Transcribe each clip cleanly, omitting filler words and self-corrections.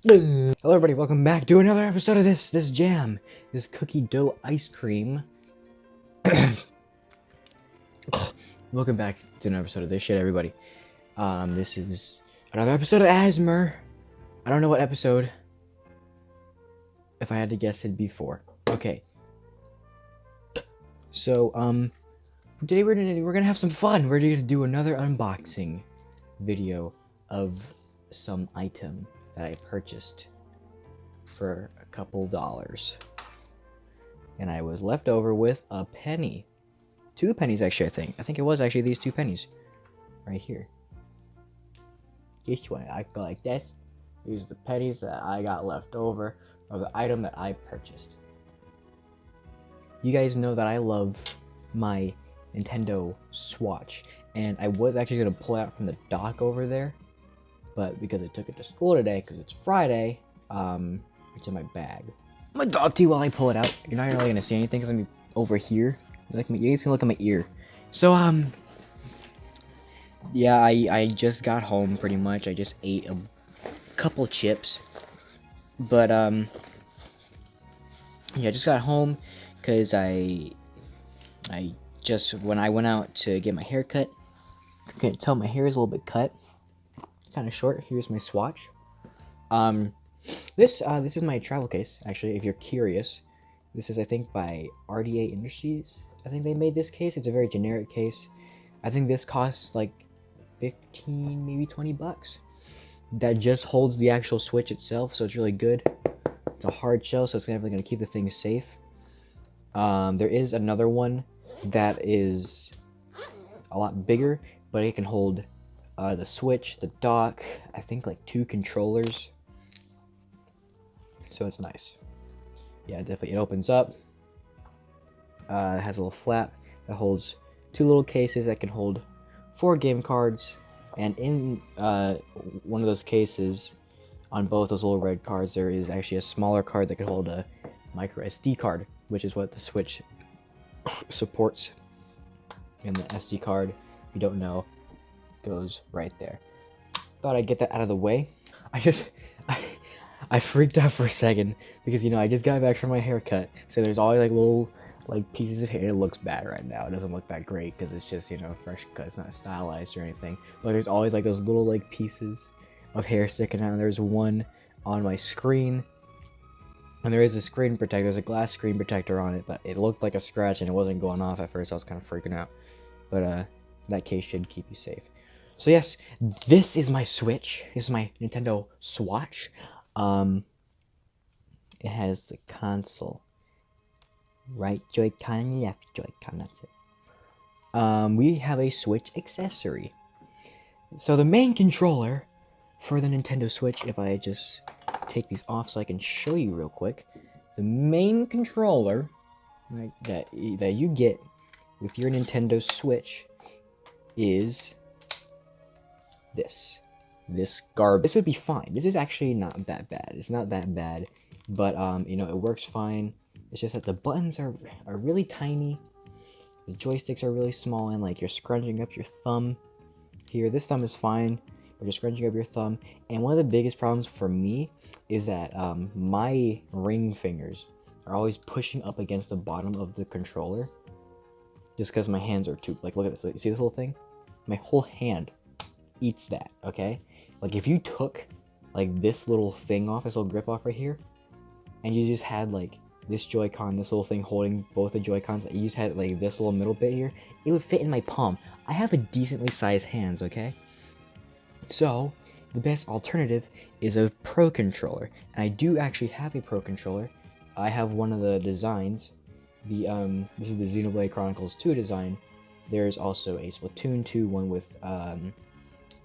Hello everybody, welcome back to another episode of this jam, this cookie dough ice cream. Welcome back to another episode of this shit, everybody. This is another episode of Asmer. I don't know what episode. If I had to guess, it'd be 4. Okay. So, today we're gonna have some fun. We're gonna do another unboxing video of some item that I purchased for a couple dollars. And I was left over with a penny. 2 pennies, actually, I think it was actually these 2 pennies. Right here. This one, I go like this. These are the pennies that I got left over of the item that I purchased. You guys know that I love my Nintendo Switch. And I was actually going to pull it out from the dock over there. But because I took it to school today, because it's Friday, it's in my bag. I'm gonna talk to you while I pull it out. You're not really gonna see anything because I'm gonna be over here. You guys can look at my ear. So, yeah, I just got home pretty much. I just ate a couple chips. But, yeah, I just got home because when I went out to get my hair cut, you can tell my hair is a little bit cut. Kind of short. Here's my swatch. This is my travel case, actually, if you're curious. This is, I think, by RDA Industries. I think they made this case. It's a very generic case. I think this costs like 15, maybe 20 bucks. That just holds the actual Switch itself, so it's really good. It's a hard shell, so it's definitely going to keep the thing safe. There is another one that is a lot bigger, but it can hold the Switch, the dock, I think like 2 controllers. So it's nice. Yeah, definitely. It opens up. It has a little flap that holds 2 little cases that can hold 4 game cards. And in one of those cases, on both those little red cards, there is actually a smaller card that can hold a micro SD card, which is what the Switch supports. And the SD card, if you don't know, goes right there. Thought I'd get that out of the way. I freaked out for a second because, you know, I just got back from my haircut, so there's always like little like pieces of hair. It looks bad right now. It doesn't look that great because it's just, you know, fresh cut. It's not stylized or anything. But there's always like those little like pieces of hair sticking out. And there's one on my screen, and there is a screen protector. There's a glass screen protector on it, but it looked like a scratch and it wasn't going off at first. I was kind of freaking out, but that case should keep you safe. So yes, this is my Switch. This is my Nintendo Switch. It has the console, right Joy-Con and left Joy-Con, that's it. We have a Switch accessory. So the main controller for the Nintendo Switch, if I just take these off so I can show you real quick, the main controller, right, that you get with your Nintendo Switch is this garbage. This would be fine. This is actually not that bad. It's not that bad, but you know, it works fine. It's just that the buttons are really tiny. The joysticks are really small, and like you're scrunching up your thumb here. This thumb is fine, but you're scrunching up your thumb. And one of the biggest problems for me is that my ring fingers are always pushing up against the bottom of the controller, just because my hands are too, like, look at this. You see this little thing? My whole hand eats that, okay? Like, if you took like this little thing off, this little grip off right here, and you just had like this Joy-Con, this little thing holding both the Joy-Cons, you just had like this little middle bit here, it would fit in my palm. I have a decently sized hands, okay? So the best alternative is a Pro controller, and I do actually have a Pro controller. I have one of the designs. This is the Xenoblade Chronicles 2 design. There's also a Splatoon 2 one with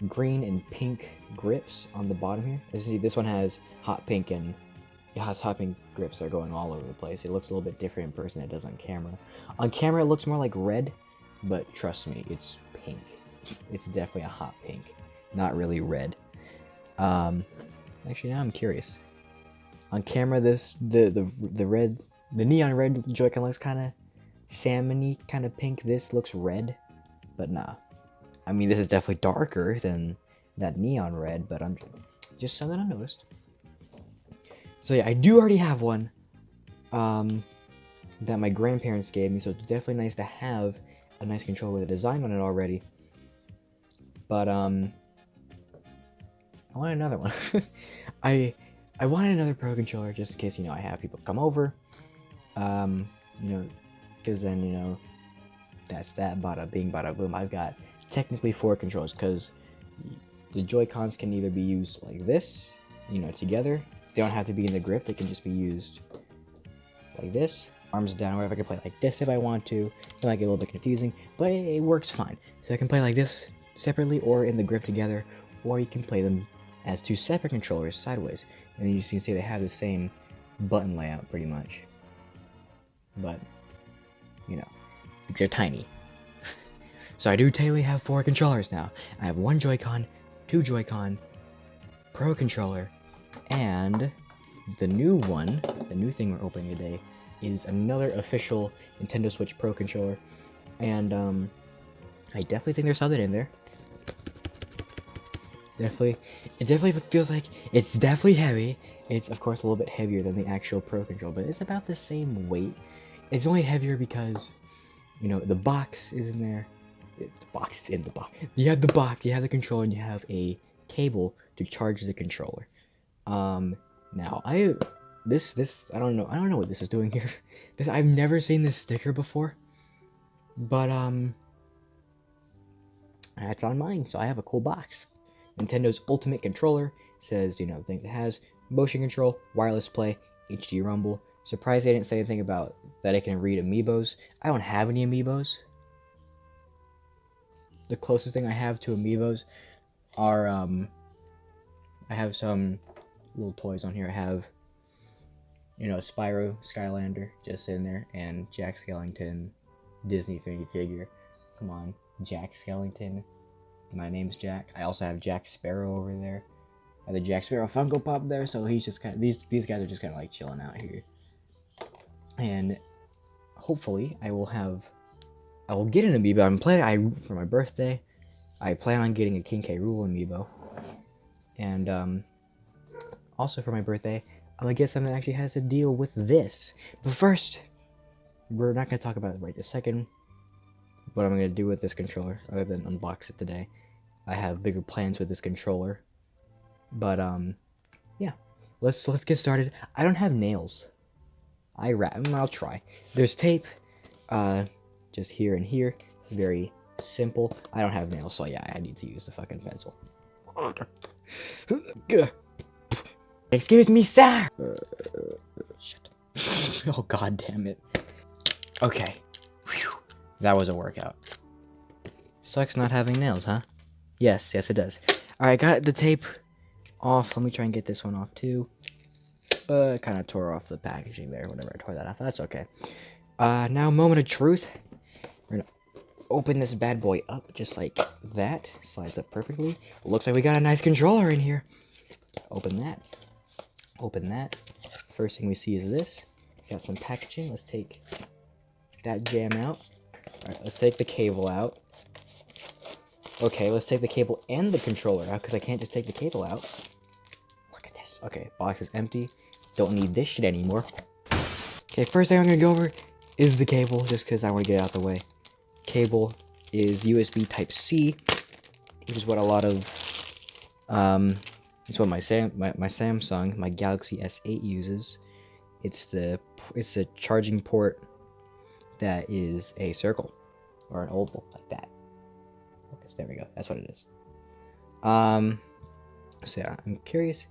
green and pink grips on the bottom here. As you see, this one has hot pink, and it has hot pink grips that are going all over the place. It looks a little bit different in person than it does on camera. On camera, it looks more like red, but trust me, it's pink. It's definitely a hot pink, not really red. Actually, now I'm curious. On camera, the neon red Joy-Con looks kind of salmony, kind of pink. This looks red, but nah. I mean, this is definitely darker than that neon red, but I'm just something I noticed. So yeah, I do already have one that my grandparents gave me, so it's definitely nice to have a nice controller with a design on it already. But I want another one. I wanted another Pro controller just in case, you know, I have people come over. You know, because then, you know, that's that, bada bing, bada boom. I've got technically 4 controllers, because the Joy-Cons can either be used like this, you know, together. They don't have to be in the grip, they can just be used like this, arms down, wherever. I can play like this if I want to. It might get a little bit confusing, but it works fine. So I can play like this separately or in the grip together, or you can play them as 2 separate controllers sideways. And you can see they have the same button layout pretty much. But, you know, they're tiny. So I do technically have 4 controllers now. I have 1 Joy-Con, 2 Joy-Con, Pro controller, and the new one, the new thing we're opening today, is another official Nintendo Switch Pro controller. And I definitely think there's something in there. It definitely feels like it's definitely heavy. It's of course a little bit heavier than the actual Pro controller, but it's about the same weight. It's only heavier because, you know, the box is in there. The box is in the box. You have the box, you have the controller, and you have a cable to charge the controller. Now I don't know what this is doing here. I've never seen this sticker before, but that's on mine. So I have a cool box. Nintendo's Ultimate Controller says, you know, things it has: motion control, wireless play, HD rumble. Surprised they didn't say anything about that it can read amiibos. I don't have any amiibos. The closest thing I have to amiibos are I have some little toys on here. I have, you know, Spyro Skylander just sitting there, and Jack Skellington Disney figure. Come on, Jack Skellington. My name's Jack. I also have Jack Sparrow over there. I have the Jack Sparrow Funko Pop there, so he's just kind of, these guys are just kind of like chilling out here. And hopefully I will get an amiibo. I'm planning, for my birthday, I plan on getting a King K. Rool amiibo. And also for my birthday, I'm gonna get something that actually has to deal with this. But first, we're not gonna talk about it right this second. What I'm gonna do with this controller, other than unbox it today. I have bigger plans with this controller. But yeah, let's get started. I don't have nails. I'll try. There's tape, just here and here. Very simple. I don't have nails, so yeah, I need to use the fucking pencil. Excuse me, sir. Shit. Oh god damn it. Okay. Whew. That was a workout. Sucks not having nails, huh? Yes, it does. Alright, got the tape off. Let me try and get this one off too. Kind of tore off the packaging there whenever I tore that off. That's okay. Now, moment of truth. We're gonna open this bad boy up just like that. Slides up perfectly. Looks like we got a nice controller in here. Open that. Open that. First thing we see is this. Got some packaging. Let's take that jam out. Alright, let's take the cable out. Okay, let's take the cable and the controller out, because I can't just take the cable out. Look at this. Okay, box is empty. Don't need this shit anymore. Okay, first thing I'm going to go over is the cable, just because I want to get it out the way. Cable is USB Type-C, which is what a lot of, it's what my Samsung, my Galaxy S8 uses. It's a charging port that is a circle, or an oval, like that. Focus, there we go, that's what it is. So yeah, I'm curious.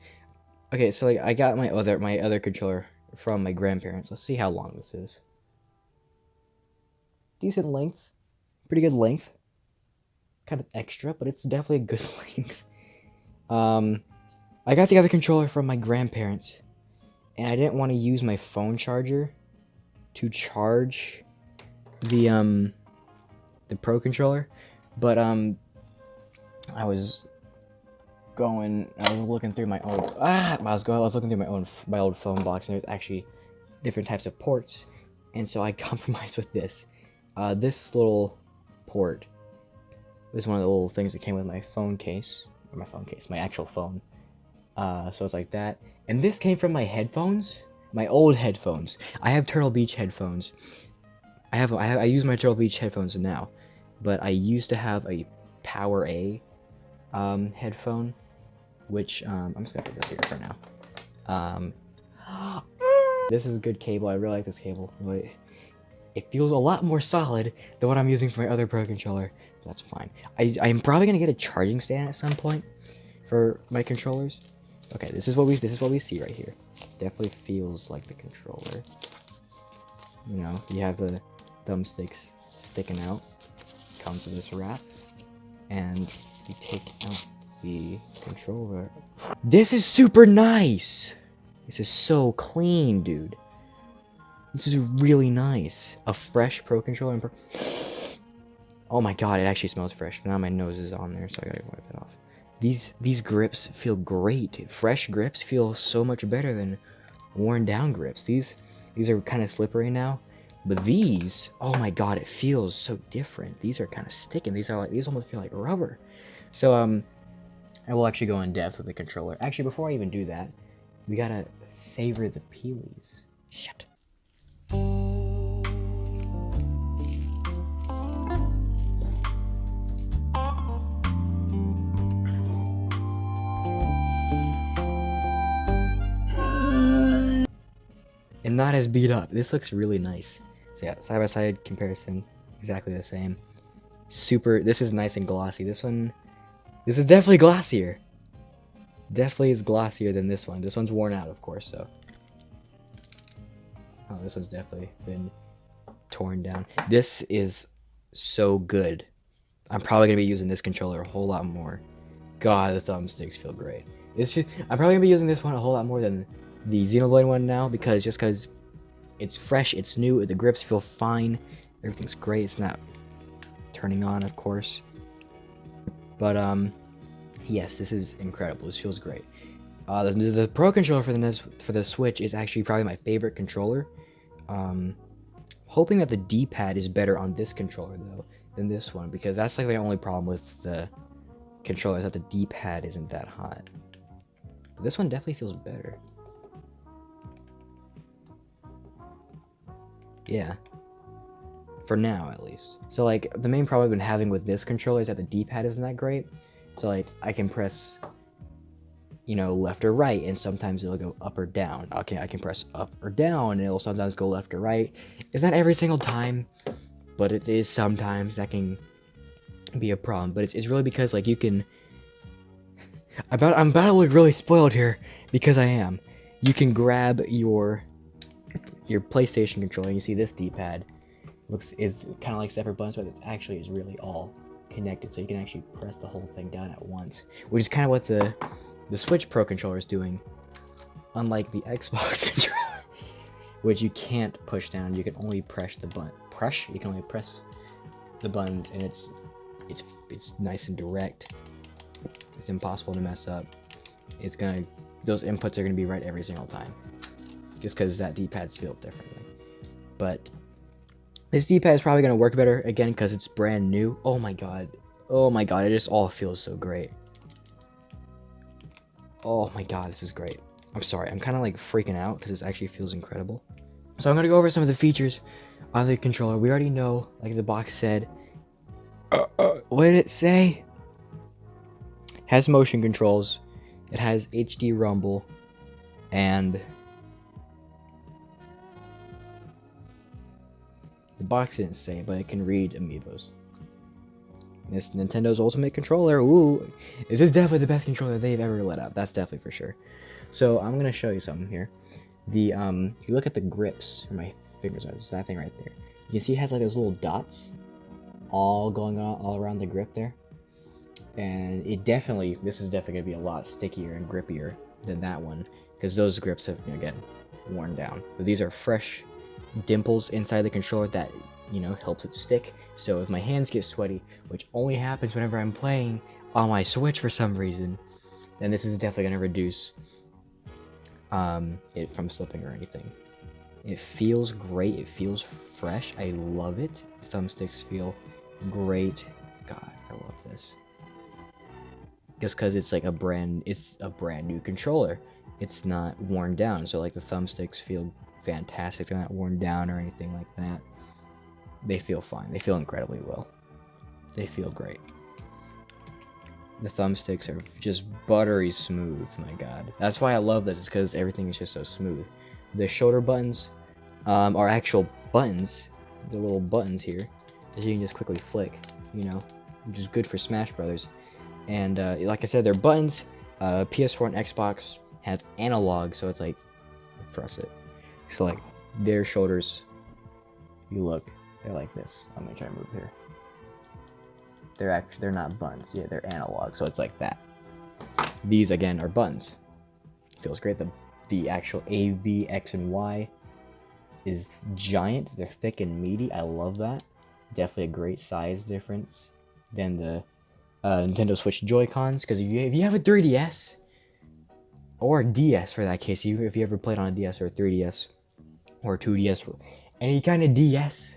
Okay, so like I got my other controller from my grandparents. Let's see how long this is. Decent length, pretty good length. Kind of extra, but it's definitely a good length. I got the other controller from my grandparents, and I didn't want to use my phone charger to charge the Pro controller, but I was looking through my own my old phone box, and there's actually different types of ports, and so I compromised with this. This little port was one of the little things that came with my phone case, my actual phone. So it's like that. And this came from my headphones, my old headphones. I have Turtle Beach headphones. I use my Turtle Beach headphones now, but I used to have a Power A headphone, which I'm just gonna put this here for now. This is a good cable. I really like this cable. Wait, it feels a lot more solid than what I'm using for my other Pro controller. That's fine. I'm probably gonna get a charging stand at some point for my controllers. Okay, this is what we see right here. Definitely feels like the controller. You know, you have the thumbsticks sticking out. Comes with this wrap, and you take out the controller. This is super nice. This is so clean, dude. This is really nice. A fresh Pro controller. Oh my god, it actually smells fresh. Now my nose is on there, so I gotta wipe that off. These grips feel great. Fresh grips feel so much better than worn down grips. These are kind of slippery now, but these, oh my god, it feels so different. These are kind of sticking. These almost feel like rubber. So I will actually go in depth with the controller. Actually, before I even do that, we gotta savor the peelies. Shit. And not as beat up. This looks really nice. So yeah, side by side comparison, exactly the same. Super, this is nice and glossy. This is definitely glossier. Definitely is glossier than this one. This one's worn out, of course, so. Oh, this one's definitely been torn down. This is so good. I'm probably gonna be using this controller a whole lot more. God, the thumbsticks feel great. I'm probably gonna be using this one a whole lot more than the Xenoblade one now, because it's fresh, it's new, the grips feel fine, everything's great. It's not turning on, of course, but yes, this is incredible. This feels great. The Pro controller for the Switch is actually probably my favorite controller. Hoping that the D-pad is better on this controller though than this one, because that's like the only problem with the controller, is that the D-pad isn't that hot. But this one definitely feels better. Yeah. For now, at least. So, like, the main problem I've been having with this controller is that the D-pad isn't that great. So, like, I can press, you know, left or right, and sometimes it'll go up or down. Okay, I can press up or down, and it'll sometimes go left or right. It's not every single time, but it is sometimes. That can be a problem. But it's really because, like, you can... I'm about to look really spoiled here, because I am. You can grab your PlayStation controller, and you see this D-pad is kind of like separate buttons, but it's actually is really all connected, so you can actually press the whole thing down at once, which is kind of what the Switch Pro controller is doing, unlike the Xbox controller, which you can't push down. You can only press the button. You can only press the buttons, and it's nice and direct. It's impossible to mess up. Those inputs are gonna be right every single time, just because that D-pad's built differently. But this D-pad is probably going to work better, again, because it's brand new. Oh my god. Oh my god, it just all feels so great. Oh my god, this is great. I'm sorry, I'm kind of like freaking out, because it actually feels incredible. So I'm going to go over some of the features on the controller. We already know, like the box said. What did it say? It has motion controls. It has HD rumble. And... the box didn't say, but it can read amiibos. This Nintendo's Ultimate Controller. Ooh, this is definitely the best controller they've ever let out. That's definitely for sure. So I'm gonna show you something here. If you look at the grips, where my fingers are, it's that thing right there. You can see it has like those little dots, all going on all around the grip there. And this is definitely gonna be a lot stickier and grippier than that one, because those grips have, again, worn down. But these are fresh dimples inside the controller that, you know, helps it stick. So if my hands get sweaty, which only happens whenever I'm playing on my Switch for some reason, then this is definitely going to reduce it from slipping or anything. It feels great. It feels fresh. I love it. Thumbsticks feel great. God, I love this. just because it's like it's a brand new controller. It's not worn down, so like the thumbsticks feel fantastic. They're not worn down or anything like that. They feel fine. They feel incredibly well. They feel great. The thumbsticks are just buttery smooth. My God, that's why I love this. Is because everything is just so smooth. The shoulder buttons are actual buttons. The little buttons here that you can just quickly flick. You know, which is good for Smash Brothers. And like I said, they're buttons. PS4 and Xbox have analog, so it's like press it. So like their shoulders, you look, they're like this. I'm gonna try to move here. They're not buttons. Yeah, they're analog, so it's like that. These again are buttons. Feels great. The actual A, B, X, and Y is giant. They're thick and meaty. I love that. Definitely a great size difference than the Nintendo Switch Joy-Cons, because if you have a 3DS or a DS for that case, if you ever played on a DS or a 3DS or a 2DS, any kind of DS,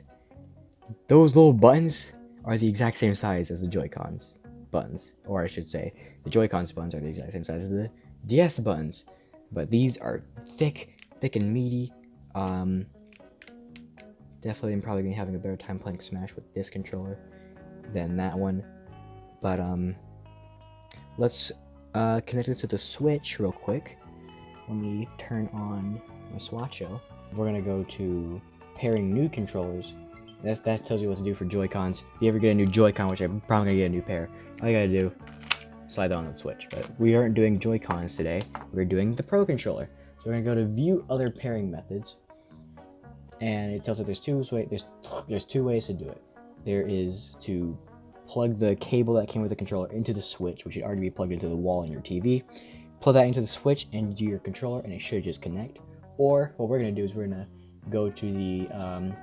those little buttons are the exact same size as the Joy-Cons buttons, or I should say, the Joy-Cons buttons are the exact same size as the DS buttons, but these are thick and meaty. Definitely, I'm probably gonna be having a better time playing Smash with this controller than that one. But let's connect this to the Switch real quick. Let me turn on my Swatcho. We're gonna go to pairing new controllers. That tells you what to do for Joy-Cons. If you ever get a new Joy-Con, which I'm probably gonna get a new pair, all you gotta do, slide that on the Switch. But we aren't doing Joy-Cons today. We're doing the Pro Controller. So we're gonna go to View Other Pairing Methods, and it tells us there's two ways to do it. There is to plug the cable that came with the controller into the Switch, which should already be plugged into the wall in your TV. Plug that into the Switch and do your controller, and it should just connect. Or what we're gonna do is we're gonna go to the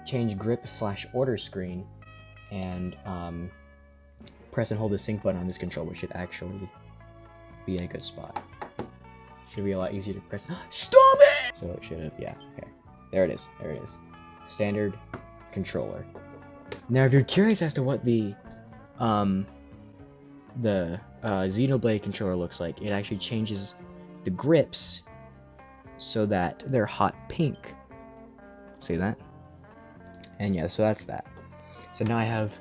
change grip / order screen and press and hold the sync button on this controller, which should actually be in a good spot. Should be a lot easier to press. Stop it! So it should have, yeah, okay. There it is. Standard controller. Now, if you're curious as to what the Xenoblade controller looks like, it actually changes the grips so that they're hot pink. See that? And yeah, so that's that. So now I have,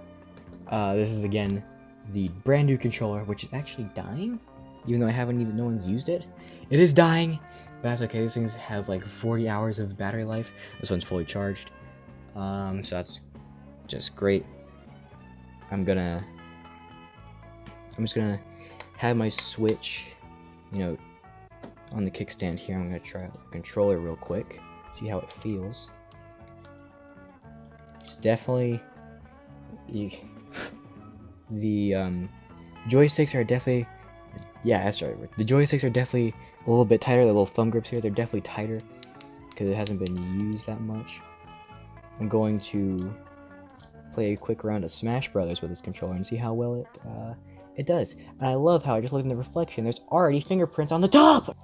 this is again the brand new controller, which is actually dying, even though no one's used it. It is dying, but that's okay. These things have like 40 hours of battery life. This one's fully charged, so that's just great. I'm just gonna have my Switch, you know, on the kickstand here. I'm gonna try out the controller real quick, see how it feels. It's definitely the joysticks are definitely, yeah, that's right. The joysticks are definitely a little bit tighter. The little thumb grips here, they're definitely tighter because it hasn't been used that much. I'm going to play a quick round of Smash Brothers with this controller and see how well it does. And I love how I just looked in the reflection. There's already fingerprints on the top.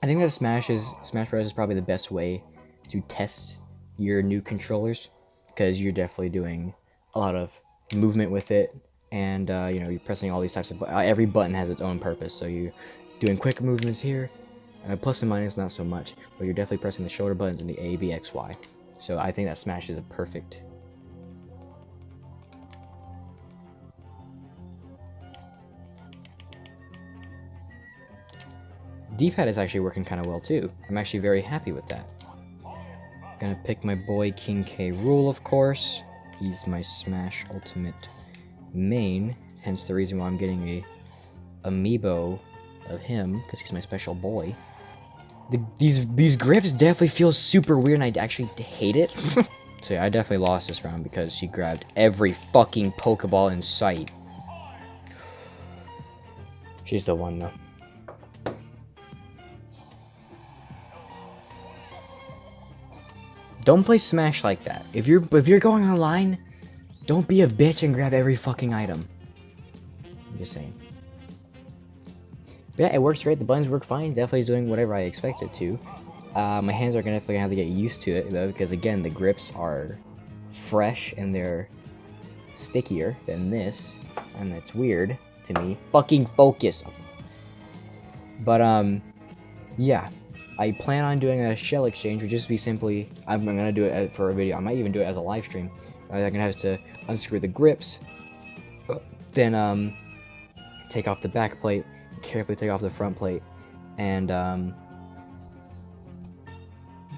I think that Smash Bros is probably the best way to test your new controllers, because you're definitely doing a lot of movement with it, and you know, you're pressing all these types of every button has its own purpose. So you're doing quick movements here, plus and minus not so much, but you're definitely pressing the shoulder buttons and the A, B, X, Y. So I think that Smash is a perfect. D-pad is actually working kind of well too. I'm actually very happy with that. Gonna pick my boy King K. Rool, of course. He's my Smash Ultimate main, hence the reason why I'm getting a amiibo of him, because he's my special boy. These grips definitely feel super weird, and I actually hate it. So yeah, I definitely lost this round because she grabbed every fucking Pokeball in sight. She's the one though. Don't play Smash like that. If you're going online, don't be a bitch and grab every fucking item. I'm just saying. But yeah, it works great. The buttons work fine. Definitely is doing whatever I expect it to. My hands are definitely gonna have to get used to it though, because again, the grips are fresh and they're stickier than this, and that's weird to me. Fucking focus. But yeah, I plan on doing a shell exchange, which just be simply, I'm gonna do it for a video. I might even do it as a live stream. I'm gonna have to unscrew the grips, then take off the back plate, carefully take off the front plate, and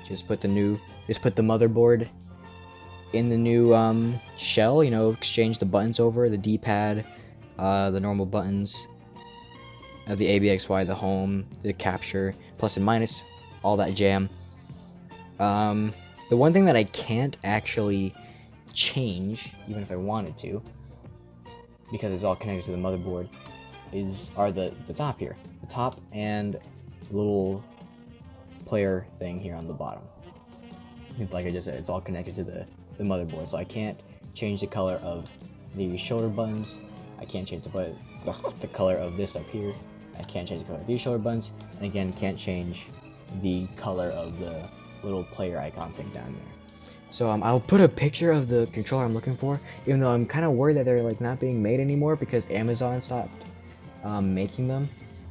just put the motherboard in the new shell. You know, exchange the buttons over, the D-pad, the normal buttons, the ABXY, the home, the capture, plus and minus, all that jam. The one thing that I can't actually change, even if I wanted to, because it's all connected to the motherboard, are the top here. The top and the little player thing here on the bottom. Like I just said, it's all connected to the motherboard, so I can't change the color of the shoulder buttons. I can't change the color of this up here. I can't change the color of these shoulder buttons, and again, can't change the color of the little player icon thing down there. So I'll put a picture of the controller I'm looking for, even though I'm kind of worried that they're like not being made anymore because Amazon stopped making them,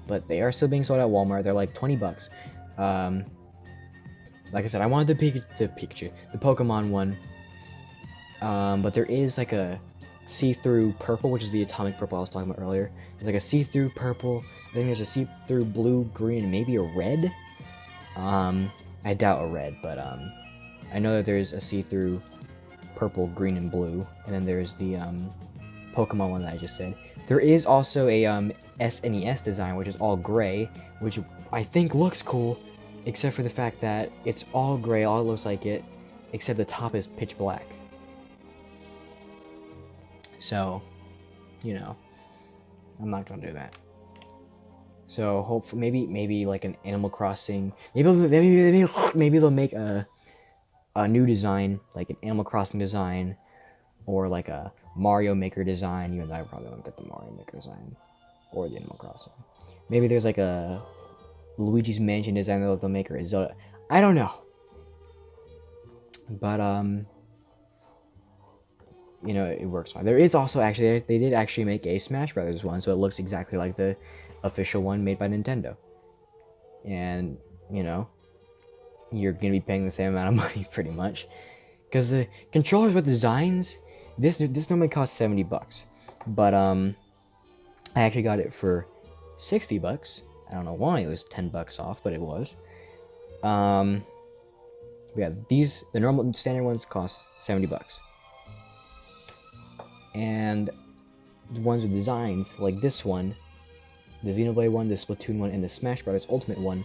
but they are still being sold at Walmart. They're like 20 bucks. Like I said, I wanted the Pokemon one, but there is like a see-through purple, which is the atomic purple I was talking about earlier. There's like a see-through purple. I think there's a see-through blue, green, and maybe a red. I doubt a red, but I know that there's a see-through purple, green, and blue, and then there's the Pokemon one that I just said. There is also a SNES design, which is all gray, which I think looks cool, except for the fact that it's all gray, all it looks like it, except the top is pitch black. So, you know, I'm not gonna do that. So hopefully, maybe like an Animal Crossing. Maybe they'll make a new design, like an Animal Crossing design, or like a Mario Maker design. Even though I probably won't get the Mario Maker design or the Animal Crossing. Maybe there's like a Luigi's Mansion design that they'll make, or a Zelda. I don't know. But you know, it works fine. There is also actually, they did actually make a Smash Brothers one, so it looks exactly like the official one made by Nintendo. And, you know, you're gonna be paying the same amount of money pretty much, because the controllers with designs, this normally costs 70 bucks, but I actually got it for 60 bucks. I don't know why it was 10 bucks off, but it was. Yeah, the normal standard ones cost 70 bucks. And the ones with designs, like this one, the Xenoblade one, the Splatoon one, and the Smash Bros. Ultimate one,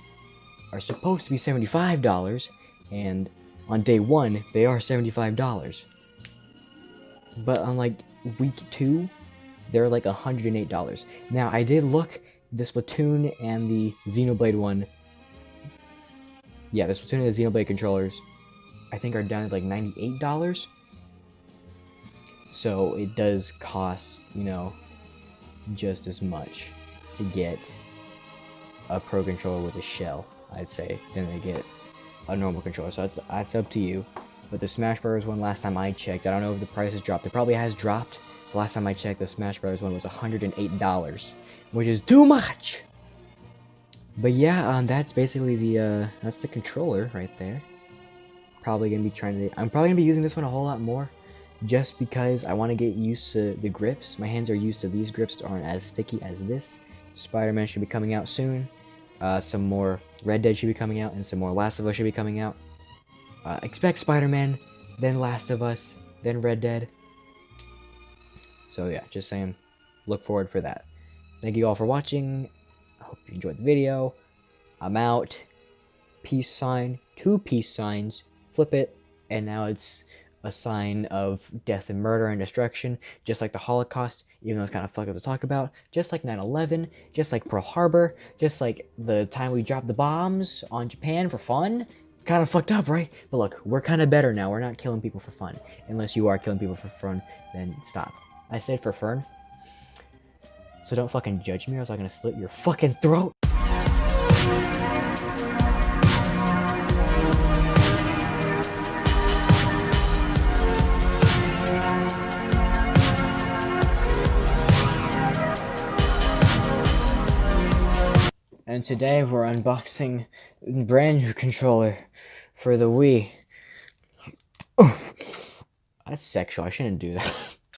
are supposed to be $75, and on day one, they are $75. But on like week 2, they're like $108. Now, I did look, the Splatoon and the Xenoblade one, yeah, the Splatoon and the Xenoblade controllers, I think are down to like $98. So it does cost, you know, just as much to get a pro controller with a shell, I'd say, than they get a normal controller. So that's up to you. But the Smash Bros. One, last time I checked, I don't know if the price has dropped. It probably has dropped. The last time I checked, the Smash Bros. One was $108, which is too much. But yeah, that's basically that's the controller right there. Probably gonna be I'm probably gonna be using this one a whole lot more, just because I want to get used to the grips. My hands are used to these grips that aren't as sticky as this. Spider-Man should be coming out soon. Some more Red Dead should be coming out, and some more Last of Us should be coming out. Expect Spider-Man, then Last of Us, then Red Dead. So yeah, just saying, look forward for that. Thank you all for watching. I hope you enjoyed the video. I'm out. Peace sign, 2 peace signs, flip it, and now it's a sign of death and murder and destruction, just like the Holocaust, even though it's kind of fucked up to talk about, just like 9/11, just like Pearl Harbor, just like the time we dropped the bombs on Japan for fun. Kind of fucked up, right? But look, we're kind of better now. We're not killing people for fun. Unless you are killing people for fun, then stop. I said for fun. So don't fucking judge me, or else I'm gonna slit your fucking throat. and today we're unboxing a brand new controller for the Wii. Oh, that's sexual. I shouldn't do that.